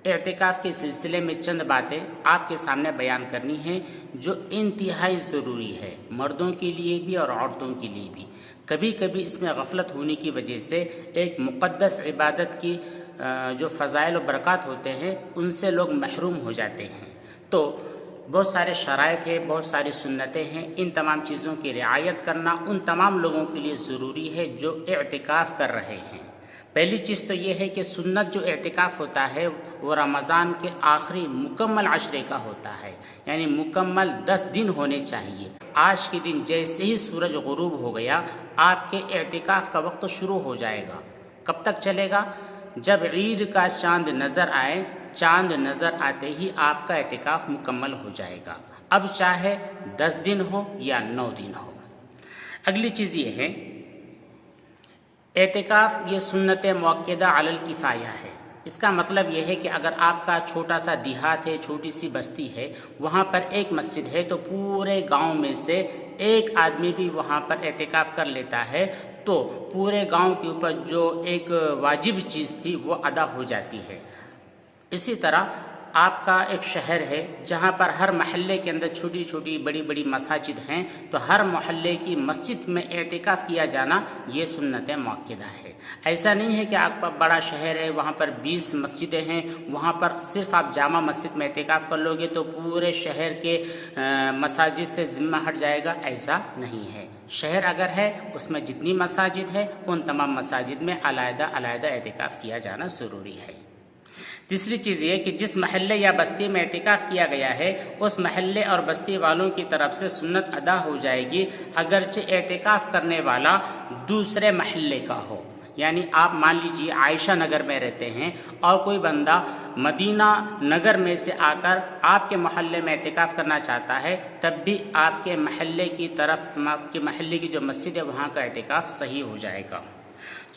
اعتکاف کے سلسلے میں چند باتیں آپ کے سامنے بیان کرنی ہیں جو انتہائی ضروری ہے، مردوں کے لیے بھی اور عورتوں کے لیے بھی۔ کبھی کبھی اس میں غفلت ہونے کی وجہ سے ایک مقدس عبادت کی جو فضائل و برکات ہوتے ہیں ان سے لوگ محروم ہو جاتے ہیں۔ تو بہت سارے شرائط ہیں، بہت ساری سنتیں ہیں، ان تمام چیزوں کی رعایت کرنا ان تمام لوگوں کے لیے ضروری ہے جو اعتکاف کر رہے ہیں۔ پہلی چیز تو یہ ہے کہ سنت جو اعتکاف ہوتا ہے وہ رمضان کے آخری مکمل عشرے کا ہوتا ہے، یعنی مکمل 10 دن ہونے چاہیے۔ آج کے دن جیسے ہی سورج غروب ہو گیا آپ کے اعتکاف کا وقت شروع ہو جائے گا۔ کب تک چلے گا؟ جب عید کا چاند نظر آئے، چاند نظر آتے ہی آپ کا اعتکاف مکمل ہو جائے گا، اب چاہے 10 دن ہو یا 9 دن ہو۔ اگلی چیز یہ ہے، اعتکاف یہ سنت مؤکدہ علی الکفایہ ہے۔ اس کا مطلب یہ ہے کہ اگر آپ کا چھوٹا سا دیہات ہے، چھوٹی سی بستی ہے، وہاں پر ایک مسجد ہے تو پورے گاؤں میں سے ایک آدمی بھی وہاں پر اعتکاف کر لیتا ہے تو پورے گاؤں کے اوپر جو ایک واجب چیز تھی وہ ادا ہو جاتی ہے۔ اسی طرح آپ کا ایک شہر ہے جہاں پر ہر محلے کے اندر چھوٹی چھوٹی بڑی بڑی مساجد ہیں، تو ہر محلے کی مسجد میں اعتکاف کیا جانا یہ سنت مؤکدہ ہے۔ ایسا نہیں ہے کہ آپ کا بڑا شہر ہے وہاں پر 20 مسجدیں ہیں، وہاں پر صرف آپ جامع مسجد میں اعتکاف کر لو گے تو پورے شہر کے مساجد سے ذمہ ہٹ جائے گا، ایسا نہیں ہے۔ شہر اگر ہے اس میں جتنی مساجد ہے ان تمام مساجد میں علیحدہ علیحدہ اعتکاف کیا جانا ضروری ہے۔ تیسری چیز یہ کہ جس محلے یا بستی میں اعتکاف کیا گیا ہے اس محلے اور بستی والوں کی طرف سے سنت ادا ہو جائے گی، اگرچہ اعتکاف کرنے والا دوسرے محلے کا ہو۔ یعنی آپ مان لیجئے عائشہ نگر میں رہتے ہیں اور کوئی بندہ مدینہ نگر میں سے آ کر آپ کے محلے میں اعتکاف کرنا چاہتا ہے، تب بھی آپ کے محلے کی طرف، آپ کے محلے کی جو مسجد ہے وہاں کا اعتکاف صحیح ہو جائے گا۔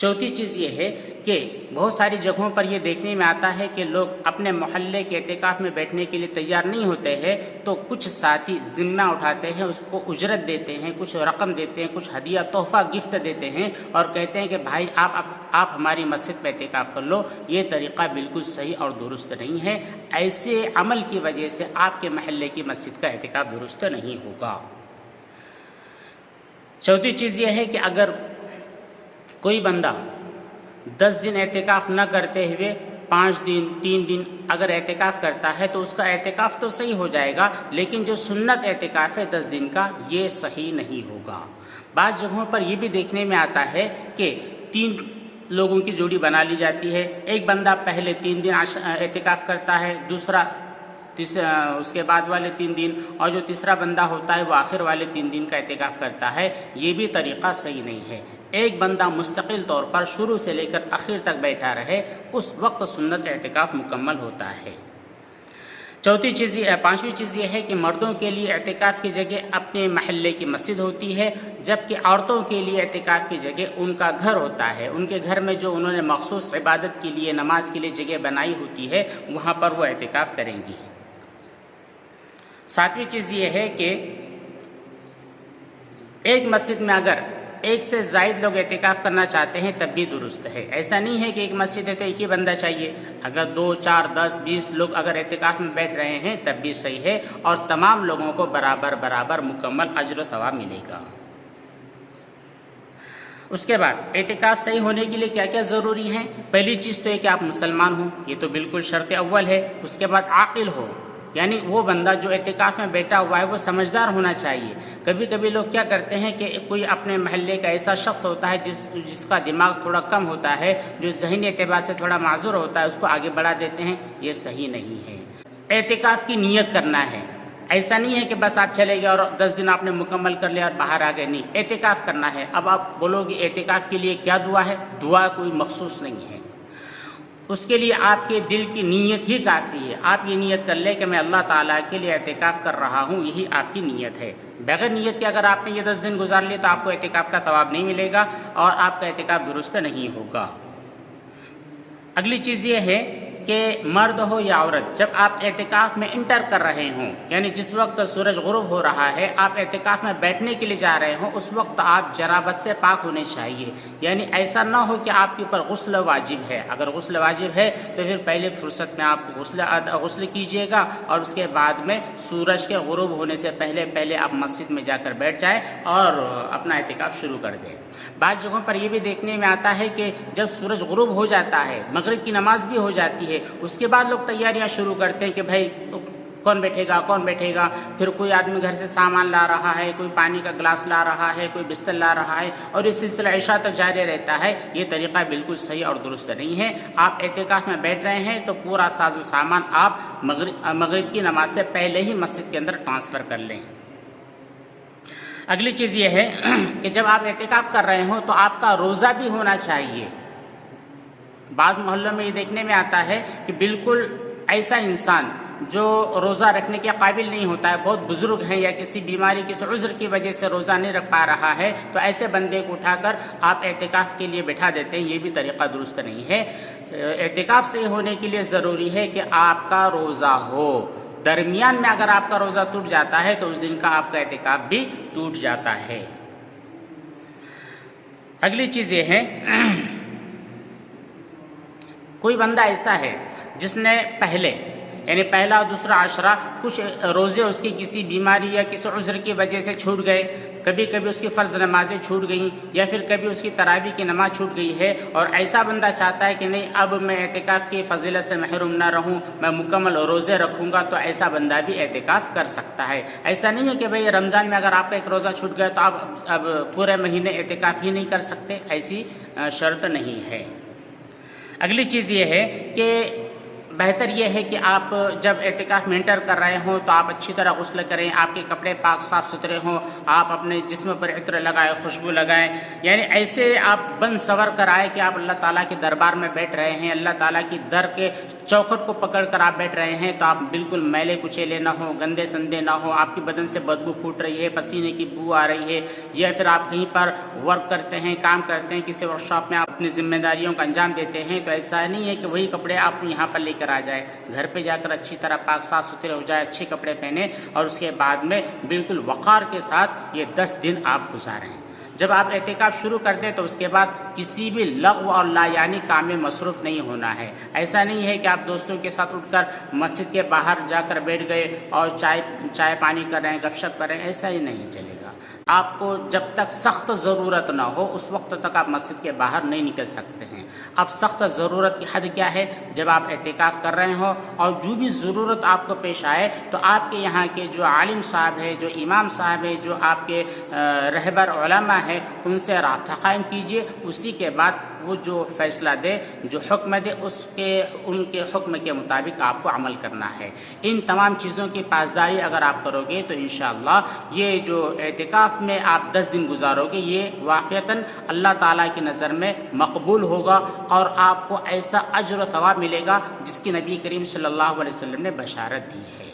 چوتھی چیز یہ ہے کہ بہت ساری جگہوں پر یہ دیکھنے میں آتا ہے کہ لوگ اپنے محلے کے اعتکاف میں بیٹھنے کے لیے تیار نہیں ہوتے ہیں تو کچھ ساتھی ذمہ اٹھاتے ہیں، اس کو اجرت دیتے ہیں، کچھ رقم دیتے ہیں، کچھ ہدیہ تحفہ گفٹ دیتے ہیں اور کہتے ہیں کہ بھائی آپ ہماری مسجد میں اعتکاف کر لو۔ یہ طریقہ بالکل صحیح اور درست نہیں ہے۔ ایسے عمل کی وجہ سے آپ کے محلے کی مسجد کا اعتکاف درست نہیں ہوگا۔ چوتھی چیز یہ ہے کہ اگر کوئی بندہ 10 دن اعتکاف نہ کرتے ہوئے 5 دن 3 دن اگر اعتکاف کرتا ہے تو اس کا اعتکاف تو صحیح ہو جائے گا، لیکن جو سنت اعتکاف ہے 10 دن کا یہ صحیح نہیں ہوگا۔ بعض جگہوں پر یہ بھی دیکھنے میں آتا ہے کہ 3 لوگوں کی جوڑی بنا لی جاتی ہے، ایک بندہ پہلے 3 دن اعتکاف کرتا ہے، دوسرا اس کے بعد والے 3 دن، اور جو تیسرا بندہ ہوتا ہے وہ آخر والے 3 دن کا اعتکاف کرتا ہے۔ یہ بھی طریقہ صحیح نہیں ہے۔ ایک بندہ مستقل طور پر شروع سے لے کر آخر تک بیٹھا رہے، اس وقت سنت اعتکاف مکمل ہوتا ہے۔ پانچویں چیز یہ ہے کہ مردوں کے لیے اعتکاف کی جگہ اپنے محلے کی مسجد ہوتی ہے، جبکہ عورتوں کے لیے اعتکاف کی جگہ ان کا گھر ہوتا ہے۔ ان کے گھر میں جو انہوں نے مخصوص عبادت کے لیے، نماز کے لیے جگہ بنائی ہوتی ہے وہاں پر وہ اعتکاف کریں گی۔ 7ویں چیز یہ ہے کہ ایک مسجد میں اگر 1 سے زائد لوگ اعتکاف کرنا چاہتے ہیں تب بھی درست ہے۔ ایسا نہیں ہے کہ ایک مسجد ہے تو ایک ہی بندہ چاہیے، اگر 2 4 10 20 لوگ اگر اعتکاف میں بیٹھ رہے ہیں تب بھی صحیح ہے، اور تمام لوگوں کو برابر مکمل اجر و ثواب ملے گا۔ اس کے بعد اعتکاف صحیح ہونے کے لیے کیا کیا ضروری ہیں؟ پہلی چیز تو یہ کہ آپ مسلمان ہوں، یہ تو بالکل شرط اول ہے۔ اس کے بعد عاقل ہو، یعنی وہ بندہ جو اعتکاف میں بیٹھا ہوا ہے وہ سمجھدار ہونا چاہیے۔ کبھی کبھی لوگ کیا کرتے ہیں کہ کوئی اپنے محلے کا ایسا شخص ہوتا ہے جس کا دماغ تھوڑا کم ہوتا ہے، جو ذہنی اعتبار سے تھوڑا معذور ہوتا ہے، اس کو آگے بڑھا دیتے ہیں، یہ صحیح نہیں ہے۔ اعتکاف کی نیت کرنا ہے، ایسا نہیں ہے کہ بس آپ چلے گئے اور 10 دن آپ نے مکمل کر لیا اور باہر آ گئے، نہیں، اعتکاف کرنا ہے۔ اب آپ بولو گے اعتکاف کے لیے کیا دعا ہے؟ دعا کوئی مخصوص نہیں ہے، اس کے لیے آپ کے دل کی نیت ہی کافی ہے۔ آپ یہ نیت کر لیں کہ میں اللہ تعالیٰ کے لیے اعتکاف کر رہا ہوں، یہی آپ کی نیت ہے۔ بغیر نیت کے اگر آپ نے یہ 10 دن گزار لیے تو آپ کو اعتکاف کا ثواب نہیں ملے گا اور آپ کا اعتکاف درست نہیں ہوگا۔ اگلی چیز یہ ہے کہ مرد ہو یا عورت، جب آپ اعتکاف میں انٹر کر رہے ہوں، یعنی جس وقت سورج غروب ہو رہا ہے، آپ اعتکاف میں بیٹھنے کے لیے جا رہے ہوں، اس وقت آپ جنابت سے پاک ہونے چاہیے. یعنی ایسا نہ ہو کہ آپ کے اوپر غسل واجب ہے. اگر غسل واجب ہے تو پھر پہلے فرصت میں آپ غسل کیجیے گا، اور اس کے بعد میں سورج کے غروب ہونے سے پہلے آپ مسجد میں جا کر بیٹھ جائیں اور اپنا اعتکاف شروع کر دیں. بعض جگہوں پر یہ بھی دیکھنے میں آتا ہے کہ جب سورج غروب ہو جاتا ہے، مغرب کی نماز بھی ہو جاتی ہے، اس کے بعد لوگ تیاریاں شروع کرتے ہیں کہ بھائی کون بیٹھے گا. پھر کوئی آدمی گھر سے سامان لا رہا ہے، کوئی پانی کا گلاس لا رہا ہے، کوئی بستر لا رہا ہے، اور یہ سلسلہ عشاء تک جاری رہتا ہے. یہ طریقہ بالکل صحیح اور درست نہیں ہے. آپ اعتکاف میں بیٹھ رہے ہیں تو پورا ساز و سامان آپ مغرب کی نماز سے پہلے ہی مسجد کے اندر ٹرانسفر کر لیں. اگلی چیز یہ ہے کہ جب آپ اعتکاف کر رہے ہوں تو آپ کا روزہ بھی ہونا چاہیے. بعض محلوں میں یہ دیکھنے میں آتا ہے کہ بالکل ایسا انسان جو روزہ رکھنے کے قابل نہیں ہوتا ہے، بہت بزرگ ہیں یا کسی بیماری کسی عذر کی وجہ سے روزہ نہیں رکھ پا رہا ہے، تو ایسے بندے کو اٹھا کر آپ اعتکاف کے لیے بٹھا دیتے ہیں. یہ بھی طریقہ درست نہیں ہے. اعتکاف صحیح ہونے کے لیے ضروری ہے کہ آپ کا روزہ ہو. درمیان میں اگر آپ کا روزہ ٹوٹ جاتا ہے تو اس دن کا آپ کا اعتکاف بھی ٹوٹ جاتا ہے. اگلی چیز یہ ہے، کوئی بندہ ایسا ہے جس نے یعنی پہلا اور دوسرا عشرہ کچھ روزے اس کی کسی بیماری یا کسی عذر کی وجہ سے چھوٹ گئے، کبھی اس کی فرض نمازیں چھوٹ گئیں، یا پھر کبھی اس کی تراویح کی نماز چھوٹ گئی ہے، اور ایسا بندہ چاہتا ہے کہ نہیں اب میں اعتکاف کی فضیلت سے محروم نہ رہوں، میں مکمل روزے رکھوں گا، تو ایسا بندہ بھی اعتکاف کر سکتا ہے. ایسا نہیں ہے کہ بھئی رمضان میں اگر آپ کا ایک روزہ چھوٹ گیا تو آپ اب پورے مہینے اعتکاف ہی نہیں کر سکتے، ایسی شرط نہیں ہے. اگلی چیز یہ ہے کہ بہتر یہ ہے کہ آپ جب اعتکاف میں انٹر کر رہے ہوں تو آپ اچھی طرح غسل کریں، آپ کے کپڑے پاک صاف ستھرے ہوں، آپ اپنے جسم پر عطر لگائیں، خوشبو لگائیں. یعنی ایسے آپ بن سور کر آئے کہ آپ اللہ تعالیٰ کے دربار میں بیٹھ رہے ہیں، اللہ تعالیٰ کی در کے چوکھٹ کو پکڑ کر آپ بیٹھ رہے ہیں، تو آپ بالکل میلے کچیلے نہ ہوں، گندے سندے نہ ہوں، آپ کی بدن سے بدبو پھوٹ رہی ہے، پسینے کی بو آ رہی ہے، یا پھر آپ کہیں پر ورک کرتے ہیں، کام کرتے ہیں، کسی ورک شاپ میں آپ اپنی ذمہ داریوں کا انجام دیتے ہیں، تو ایسا نہیں ہے کہ وہی کپڑے آپ یہاں پر لے کر آ جائے. گھر پہ جا کر اچھی طرح پاک صاف ستھرے ہو جائے، اچھے کپڑے پہنے، اور اس کے بعد میں بالکل وقار کے ساتھ یہ 10 دن آپ گزاریں. جب آپ اعتکاف شروع کر دیں تو اس کے بعد کسی بھی لغو اور لا یعنی کام میں مصروف نہیں ہونا ہے. ایسا نہیں ہے کہ آپ دوستوں کے ساتھ اٹھ کر مسجد کے باہر جا کر بیٹھ گئے اور چائے پانی کر رہے ہیں، گپ شپ کر رہے ہیں، ایسا ہی نہیں چلے گا. آپ کو جب تک سخت ضرورت نہ ہو اس وقت تک آپ مسجد کے باہر نہیں نکل سکتے ہیں. اب سخت ضرورت کی حد کیا ہے؟ جب آپ اعتکاف کر رہے ہوں اور جو بھی ضرورت آپ کو پیش آئے تو آپ کے یہاں کے جو عالم صاحب ہے، جو امام صاحب ہے، جو آپ کے رہبر علماء ہے، ان سے رابطہ قائم کیجئے. اسی کے بعد وہ جو فیصلہ دے، جو حکم دے، ان کے حکم کے مطابق آپ کو عمل کرنا ہے. ان تمام چیزوں کی پاسداری اگر آپ کرو گے تو انشاءاللہ یہ جو اعتکاف میں آپ 10 دن گزارو گے یہ واقعتاً اللہ تعالیٰ کی نظر میں مقبول ہوگا، اور آپ کو ایسا اجر و ثواب ملے گا جس کی نبی کریم صلی اللہ علیہ وسلم نے بشارت دی ہے.